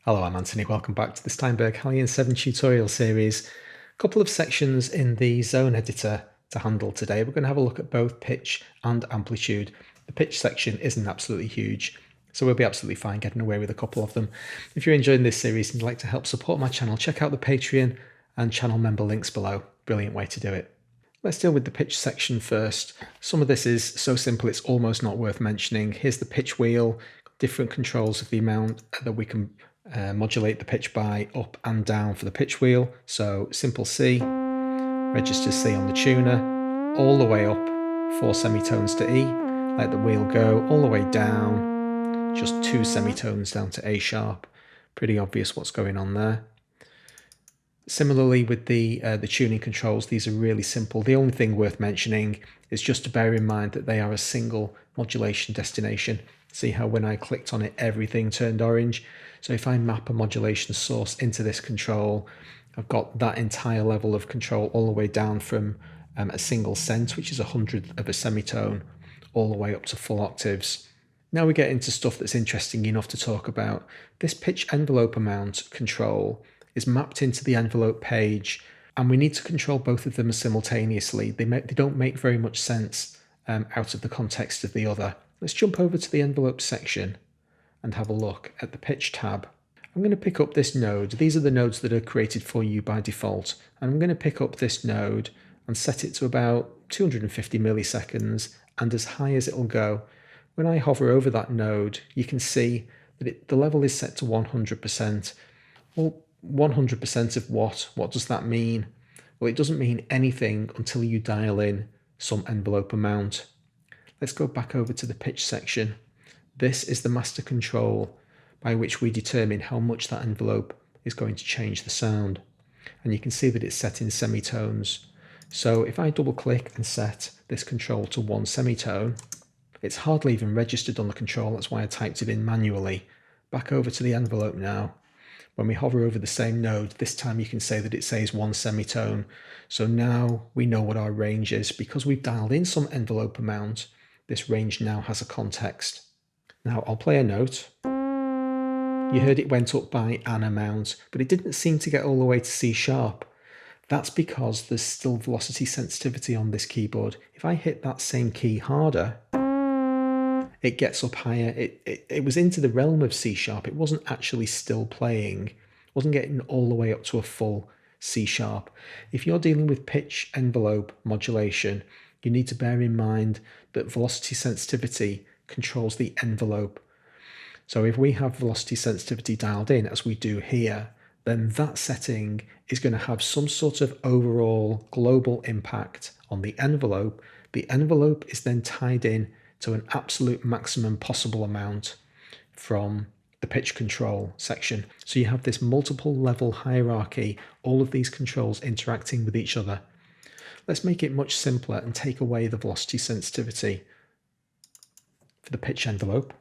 Hello, I'm Anthony. Welcome back to the Steinberg Halion 7 tutorial series. A couple of sections in the zone editor to handle today. We're going to have a look at both pitch and amplitude. The pitch section isn't absolutely huge, so we'll be absolutely fine getting away with a couple of them. If you're enjoying this series and you'd like to help support my channel, check out the Patreon and channel member links below. Brilliant way to do it. Let's deal with the pitch section first. Some of this is so simple it's almost not worth mentioning. Here's the pitch wheel, different controls of the amount that we can modulate the pitch by up and down for the pitch wheel. So simple C, register C on the tuner, all the way up 4 semitones to E, let the wheel go all the way down, just 2 semitones down to A sharp. Pretty obvious what's going on there. Similarly with the tuning controls, these are really simple. The only thing worth mentioning is just to bear in mind that they are a single modulation destination. See how when I clicked on it, everything turned orange? So if I map a modulation source into this control, I've got that entire level of control all the way down from a single cent, which is 100th of a semitone, all the way up to full octaves. Now we get into stuff that's interesting enough to talk about. This pitch envelope amount control is mapped into the envelope page, and we need to control both of them simultaneously. They don't make very much sense out of the context of the other. Let's jump over to the envelope section and have a look at the pitch tab. I'm going to pick up this node. These are the nodes that are created for you by default. And I'm going to pick up this node and set it to about 250 milliseconds and as high as it'll go. When I hover over that node, you can see that the level is set to 100%. Well, 100% of what? What does that mean? Well, it doesn't mean anything until you dial in some envelope amount. Let's go back over to the pitch section. This is the master control by which we determine how much that envelope is going to change the sound. And you can see that it's set in semitones. So if I double click and set this control to 1 semitone, it's hardly even registered on the control. That's why I typed it in manually. Back over to the envelope now. When we hover over the same node, this time you can say that it says 1 semitone. So now we know what our range is. Because we've dialed in some envelope amount, this range now has a context. Now I'll play a note. You heard it went up by an amount, but it didn't seem to get all the way to C sharp. That's because there's still velocity sensitivity on this keyboard. If I hit that same key harder, it gets up higher. It was into the realm of C sharp. It wasn't actually still playing. It wasn't getting all the way up to a full C sharp. If you're dealing with pitch envelope modulation, you need to bear in mind that velocity sensitivity controls the envelope. So if we have velocity sensitivity dialed in, as we do here, then that setting is going to have some sort of overall global impact on the envelope. The envelope is then tied in to an absolute maximum possible amount from the pitch control section. So you have this multiple level hierarchy, all of these controls interacting with each other. Let's make it much simpler and take away the velocity sensitivity for the pitch envelope.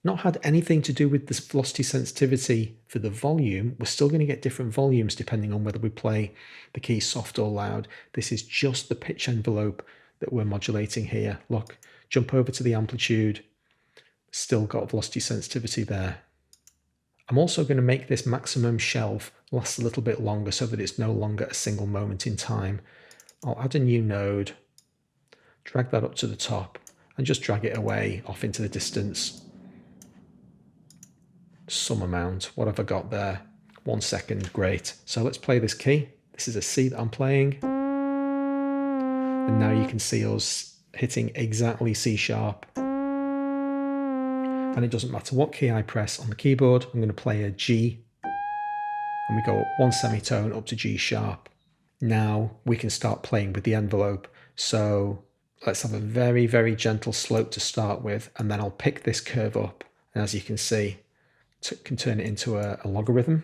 Not had anything to do with this velocity sensitivity for the volume. We're still going to get different volumes depending on whether we play the key soft or loud. This is just the pitch envelope that we're modulating here. Look, jump over to the amplitude. Still got velocity sensitivity there. I'm also going to make this maximum shelf last a little bit longer so that it's no longer a single moment in time. I'll add a new node, drag that up to the top, and just drag it away off into the distance. Some amount. What have I got there? 1 second. Great. So let's play this key. This is a C that I'm playing. And now you can see us hitting exactly C sharp. And it doesn't matter what key I press on the keyboard. I'm going to play a G. And we go up 1 semitone up to G sharp. Now we can start playing with the envelope. So let's have a very, very gentle slope to start with, and then I'll pick this curve up. And as you can see, can turn it into a logarithm.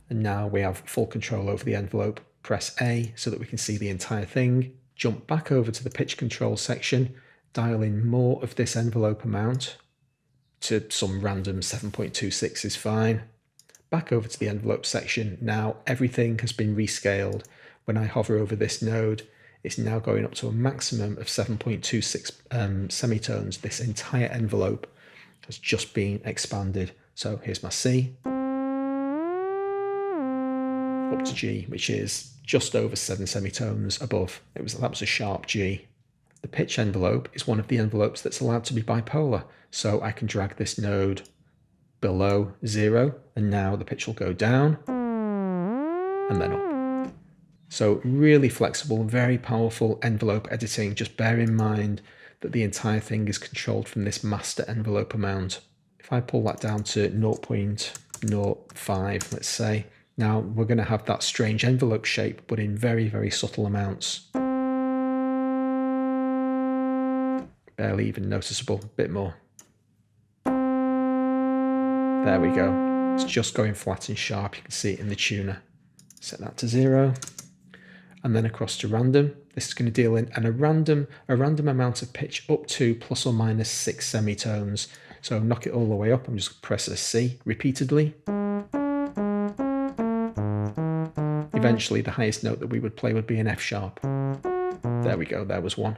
And now we have full control over the envelope. Press A so that we can see the entire thing. Jump back over to the pitch control section, dial in more of this envelope amount to some random 7.26 is fine. Back over to the envelope section. Now everything has been rescaled. When I hover over this node, it's now going up to a maximum of 7.26 semitones. This entire envelope It's just been expanded. So here's my C up to G, which is just over 7 semitones above. That was a sharp G. The pitch envelope is one of the envelopes that's allowed to be bipolar. So I can drag this node below 0, and now the pitch will go down and then up. So really flexible, very powerful envelope editing. Just bear in mind that the entire thing is controlled from this master envelope amount. If I pull that down to 0.05, let's say, now we're going to have that strange envelope shape, but in very, very subtle amounts. Barely even noticeable, a bit more. There we go. It's just going flat and sharp. You can see it in the tuner. Set that to 0. And then across to random. This is going to deal in a random amount of pitch up to plus or minus 6 semitones. So knock it all the way up. I'm just going to press a C repeatedly. Eventually, the highest note that we would play would be an F sharp. There we go. There was one.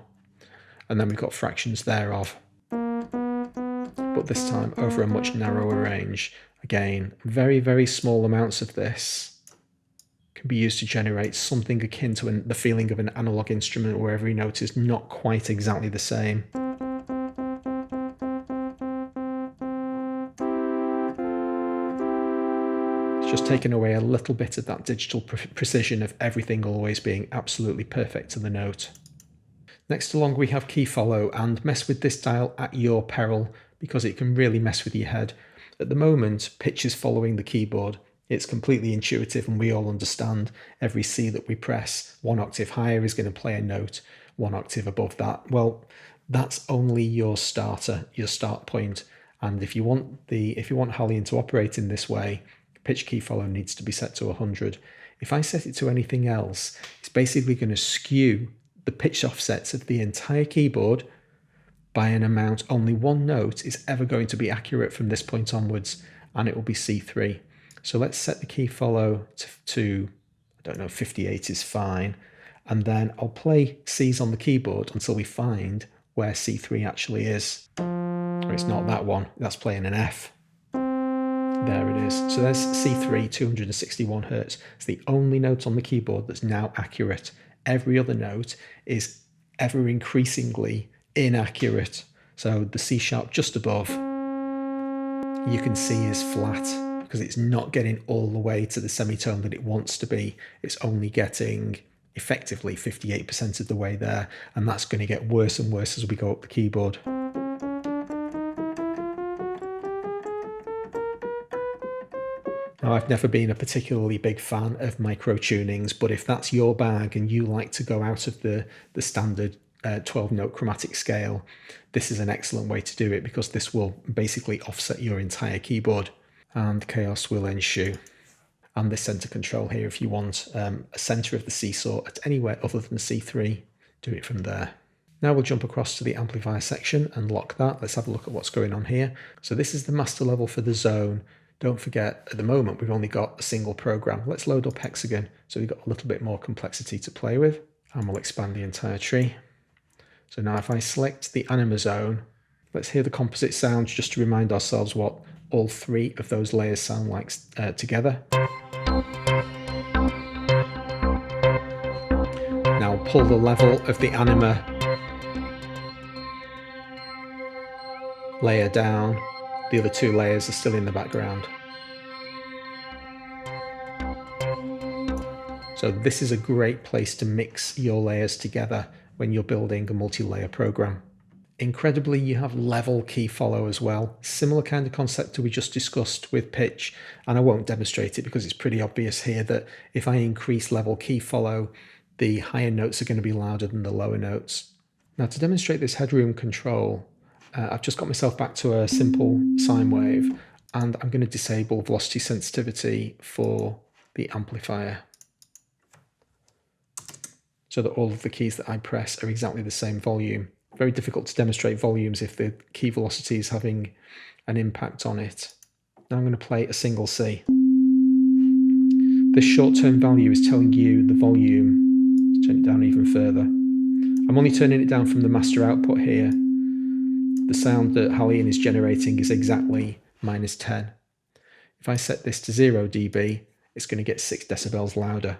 And then we've got fractions thereof. But this time over a much narrower range. Again, very, very small amounts of this can be used to generate something akin to the feeling of an analog instrument where every note is not quite exactly the same. It's just taken away a little bit of that digital precision of everything always being absolutely perfect to the note. Next along we have key follow, and mess with this dial at your peril because it can really mess with your head. At the moment, pitch is following the keyboard. It's completely intuitive and we all understand every C that we press, 1 octave higher is going to play a note, 1 octave above that. Well, that's only your starter, your start point. And if you want Halion to operate in this way, pitch key follow needs to be set to 100. If I set it to anything else, it's basically going to skew the pitch offsets of the entire keyboard by an amount. Only one note is ever going to be accurate from this point onwards, and it will be C3. So let's set the key follow to I don't know, 58 is fine. And then I'll play C's on the keyboard until we find where C3 actually is. It's not that one, that's playing an F. There it is. So there's C3, 261 Hertz. It's the only note on the keyboard that's now accurate. Every other note is ever increasingly inaccurate. So the C sharp just above, you can see is flat because it's not getting all the way to the semitone that it wants to be. It's only getting effectively 58% of the way there, and that's going to get worse and worse as we go up the keyboard. Now, I've never been a particularly big fan of micro tunings, but if that's your bag and you like to go out of the standard 12-note chromatic scale, this is an excellent way to do it because this will basically offset your entire keyboard and chaos will ensue. And this center control here, if you want a center of the seesaw at anywhere other than C3, do it from there. Now we'll jump across to the amplifier section and lock that. Let's have a look at what's going on here. So this is the master level for the zone. Don't forget, at the moment, we've only got a single program. Let's load up Hexagon, so we've got a little bit more complexity to play with, and we'll expand the entire tree. So now if I select the anima zone, let's hear the composite sounds just to remind ourselves what all three of those layers sound like together. Now pull the level of the anima layer down. The other two layers are still in the background. So this is a great place to mix your layers together when you're building a multi-layer program. Incredibly, you have level key follow as well. Similar kind of concept to we just discussed with pitch, and I won't demonstrate it because it's pretty obvious here that if I increase level key follow, the higher notes are going to be louder than the lower notes. Now to demonstrate this headroom control, I've just got myself back to a simple sine wave, and I'm going to disable velocity sensitivity for the amplifier so that all of the keys that I press are exactly the same volume. Very difficult to demonstrate volumes if the key velocity is having an impact on it. Now I'm going to play a single C. This short-term value is telling you the volume. Let's turn it down even further. I'm only turning it down from the master output here. the sound that Halion is generating is exactly -10. If I set this to 0 dB, it's going to get 6 decibels louder.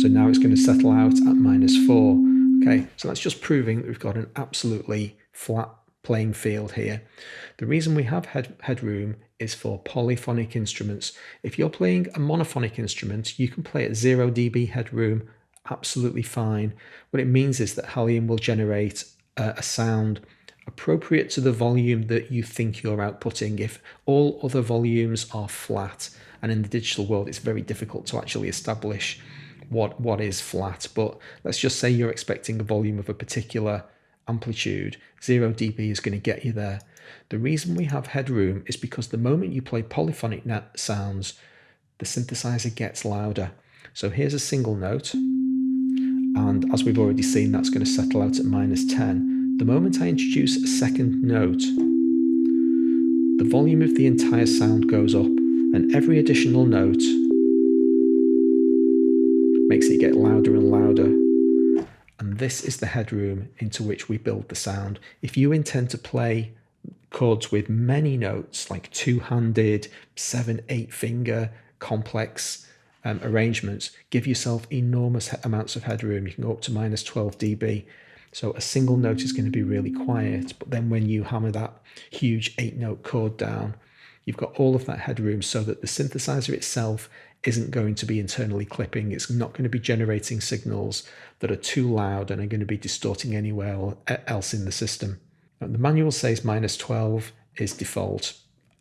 So now it's going to settle out at -4. Okay, so that's just proving that we've got an absolutely flat playing field here. The reason we have headroom is for polyphonic instruments. If you're playing a monophonic instrument, you can play at 0 dB headroom absolutely fine. What it means is that Halion will generate a sound appropriate to the volume that you think you're outputting. If all other volumes are flat, and in the digital world it's very difficult to actually establish what is flat, but let's just say you're expecting a volume of a particular amplitude, 0 dB is going to get you there. The reason we have headroom is because the moment you play polyphonic sounds, the synthesizer gets louder. So here's a single note, and as we've already seen, that's going to settle out at -10. The moment I introduce a second note, the volume of the entire sound goes up, and every additional note makes it get louder and louder. And this is the headroom into which we build the sound. If you intend to play chords with many notes, like two-handed, 7, 8-finger, complex arrangements, give yourself enormous amounts of headroom. You can go up to -12 dB. So a single note is going to be really quiet, but then when you hammer that huge 8-note chord down, you've got all of that headroom so that the synthesizer itself isn't going to be internally clipping. It's not going to be generating signals that are too loud and are going to be distorting anywhere else in the system. Now, the manual says -12 is default.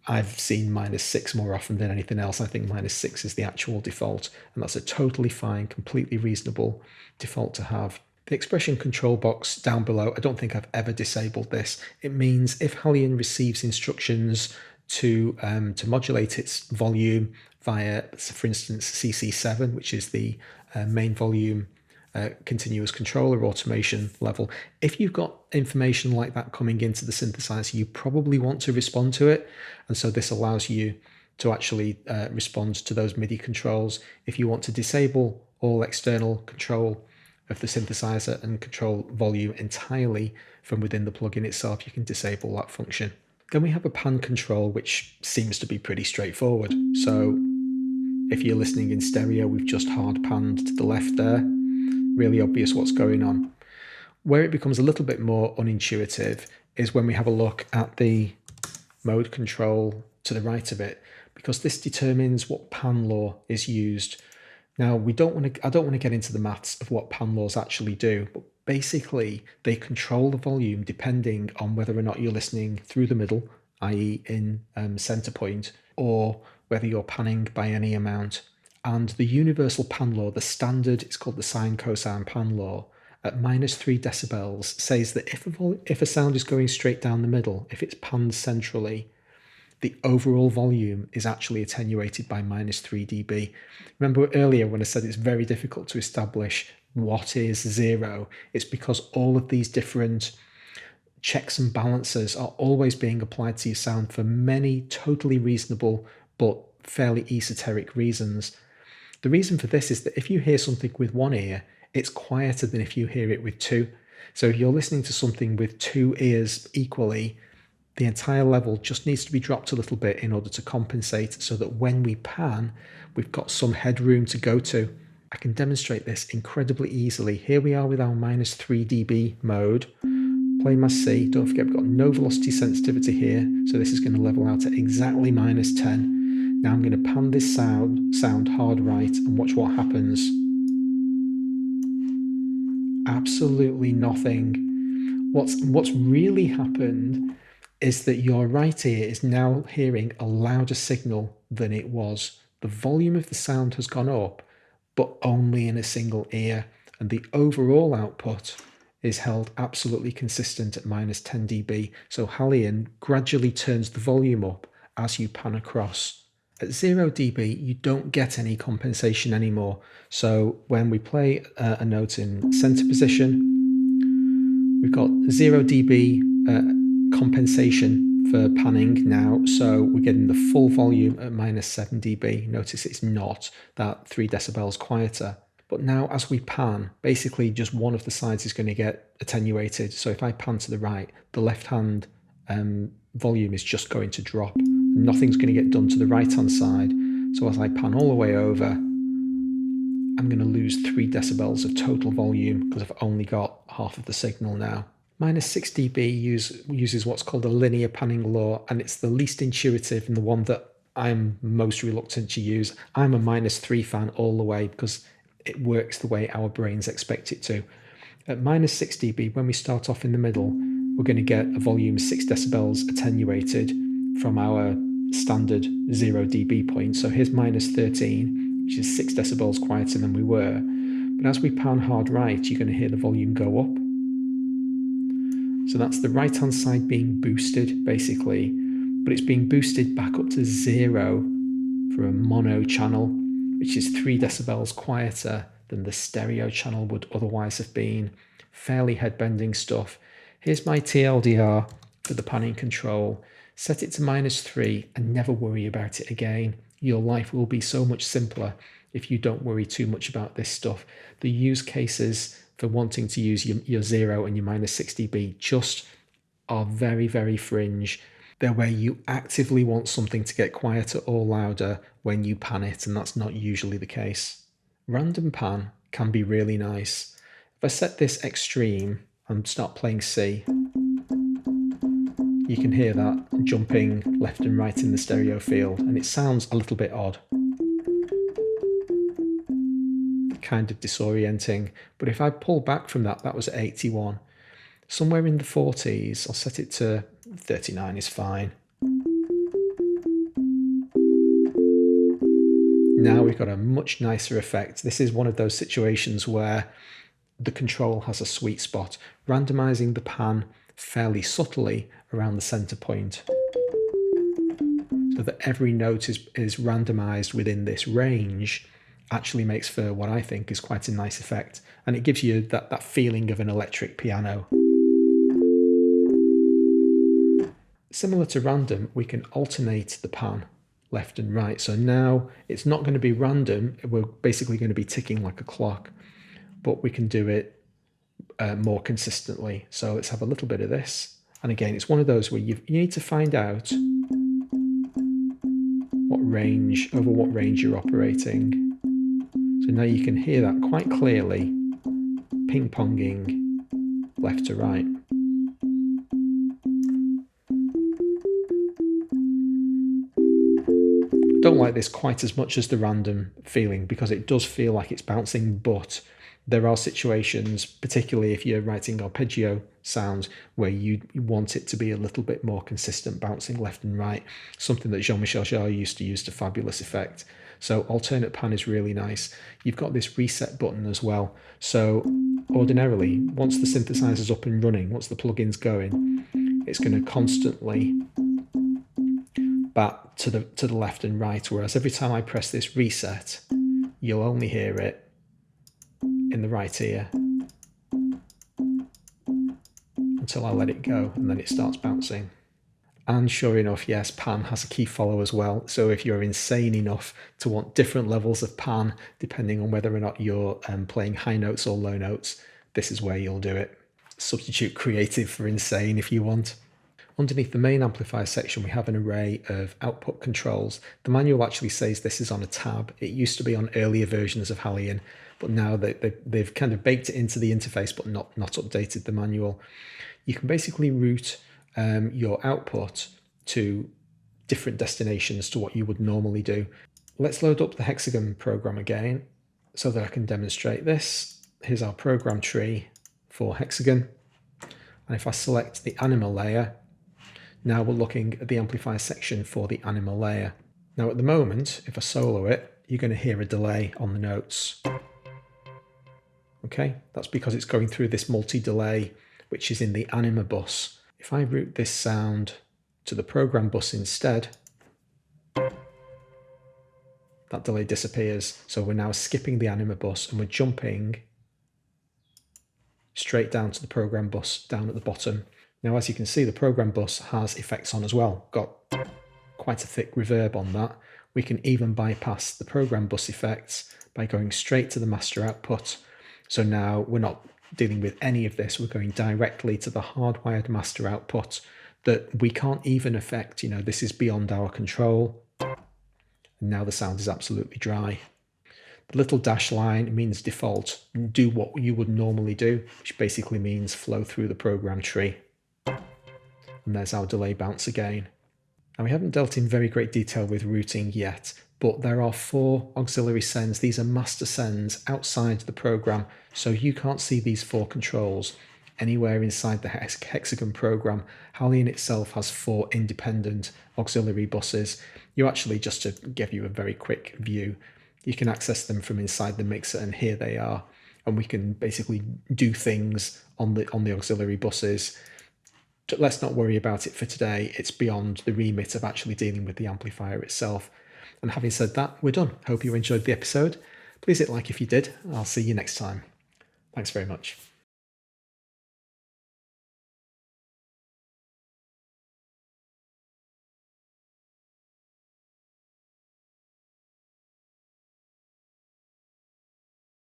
I've seen -6 more often than anything else. I think -6 is the actual default, and that's a totally fine, completely reasonable default to have. The expression control box down below, I don't think I've ever disabled this. It means if Halion receives instructions to modulate its volume via, for instance, CC7, which is the main volume continuous controller automation level. If you've got information like that coming into the synthesizer, you probably want to respond to it. And so this allows you to actually respond to those MIDI controls. If you want to disable all external control of the synthesizer and control volume entirely from within the plugin itself, you can disable that function. Then we have a pan control, which seems to be pretty straightforward. So if you're listening in stereo, we've just hard panned to the left there. Really obvious what's going on. Where it becomes a little bit more unintuitive is when we have a look at the mode control to the right of it, because this determines what pan law is used. Now, I don't want to get into the maths of what pan laws actually do, but basically they control the volume depending on whether or not you're listening through the middle, i.e. in center point, or whether you're panning by any amount. And the universal pan law, the standard, it's called the sine cosine pan law, at -3 decibels says that if a sound is going straight down the middle, if it's panned centrally, the overall volume is actually attenuated by -3 dB. Remember earlier when I said it's very difficult to establish what is 0? It's because all of these different checks and balances are always being applied to your sound for many totally reasonable but fairly esoteric reasons. The reason for this is that if you hear something with one ear, it's quieter than if you hear it with two. So if you're listening to something with two ears equally, the entire level just needs to be dropped a little bit in order to compensate so that when we pan, we've got some headroom to go to. I can demonstrate this incredibly easily. Here we are with our -3 dB mode. Play my C. Don't forget we've got no velocity sensitivity here, so this is going to level out at exactly -10. Now I'm going to pan this sound hard right and watch what happens. Absolutely nothing. What's really happened is that your right ear is now hearing a louder signal than it was. The volume of the sound has gone up, but only in a single ear, and the overall output is held absolutely consistent at -10 dB. So Halion gradually turns the volume up as you pan across. At 0 dB, you don't get any compensation anymore. So when we play a note in center position, we've got 0 dB compensation for panning now. So we're getting the full volume at -7 dB. Notice it's not that 3 decibels quieter. But now as we pan, basically just one of the sides is going to get attenuated. So if I pan to the right, the left hand volume is just going to drop. Nothing's going to get done to the right hand side. So as I pan all the way over, I'm going to lose 3 decibels of total volume because I've only got half of the signal now. Minus 6 dB uses what's called a linear panning law, and it's the least intuitive and the one that I'm most reluctant to use. I'm a minus 3 fan all the way because it works the way our brains expect it to. At minus 6 dB, when we start off in the middle, we're going to get a volume 6 decibels attenuated from our standard 0 dB point. So here's minus 13, which is 6 decibels quieter than we were. But as we pan hard right, you're going to hear the volume go up. So that's the right hand side being boosted basically, but it's being boosted back up to 0 for a mono channel, which is 3 decibels quieter than the stereo channel would otherwise have been. Fairly head-bending stuff. Here's my TLDR for the panning control. Set it to minus 3 and never worry about it again. Your life will be so much simpler if you don't worry too much about this stuff. The use cases for wanting to use your 0 and your minus 6 dB just are very, very fringe. They're where you actively want something to get quieter or louder when you pan it, and that's not usually the case. Random pan can be really nice. If I set this extreme and start playing C, you can hear that jumping left and right in the stereo field, and it sounds a little bit odd. Kind of disorienting, but if I pull back from that, that was at 81. Somewhere in the 40s, I'll set it to 39 is fine. Now we've got a much nicer effect. This is one of those situations where the control has a sweet spot, randomizing the pan fairly subtly around the center point so that every note is randomized within this range. Actually makes for what I think is quite a nice effect, and it gives you that feeling of an electric piano. Similar to random, we can alternate the pan left and right. So now it's not going to be random, we're basically going to be ticking like a clock, but we can do it more consistently. So let's have a little bit of this. And again, it's one of those where you need to find out over what range you're operating. So now you can hear that quite clearly, ping-ponging left to right. Don't like this quite as much as the random feeling because it does feel like it's bouncing, but there are situations, particularly if you're writing arpeggio sounds, where you want it to be a little bit more consistent, bouncing left and right, something that Jean-Michel Jarre used to use to fabulous effect. So alternate pan is really nice. You've got this reset button as well. So ordinarily, once the synthesizer's up and running, once the plugin's going, it's going to constantly back to the left and right, whereas every time I press this reset, you'll only hear it in the right ear until I let it go, and then it starts bouncing. And sure enough, yes, pan has a key follow as well. So if you're insane enough to want different levels of pan, depending on whether or not you're playing high notes or low notes, this is where you'll do it. Substitute creative for insane if you want. Underneath the main amplifier section, we have an array of output controls. The manual actually says this is on a tab. It used to be on earlier versions of Halion, but now they've kind of baked it into the interface, but not updated the manual. You can basically route your output to different destinations to what you would normally do. Let's load up the Hexagon program again so that I can demonstrate this. Here's our program tree for Hexagon. And if I select the animal layer, now we're looking at the amplifier section for the animal layer. Now at the moment, if I solo it, you're going to hear a delay on the notes. Okay, that's because it's going through this multi-delay, which is in the anima bus. If I route this sound to the program bus instead, that delay disappears. So we're now skipping the anima bus and we're jumping straight down to the program bus down at the bottom. Now, as you can see, the program bus has effects on as well. Got quite a thick reverb on that. We can even bypass the program bus effects by going straight to the master output. So now we're not dealing with any of this. We're going directly to the hardwired master output that we can't even affect. This is beyond our control. And now the sound is absolutely dry. The little dash line means default. Do what you would normally do, which basically means flow through the program tree. And there's our delay bounce again. Now, we haven't dealt in very great detail with routing yet, but there are 4 auxiliary sends. These are master sends outside the program, so you can't see these 4 controls anywhere inside the hexagon program. Halion itself has 4 independent auxiliary buses. You actually, just to give you a very quick view, you can access them from inside the mixer, and here they are. And we can basically do things on the auxiliary buses. Let's not worry about it for today. It's beyond the remit of actually dealing with the amplifier itself. And having said that, we're done. Hope you enjoyed the episode. Please hit like if you did. I'll see you next time. Thanks very much.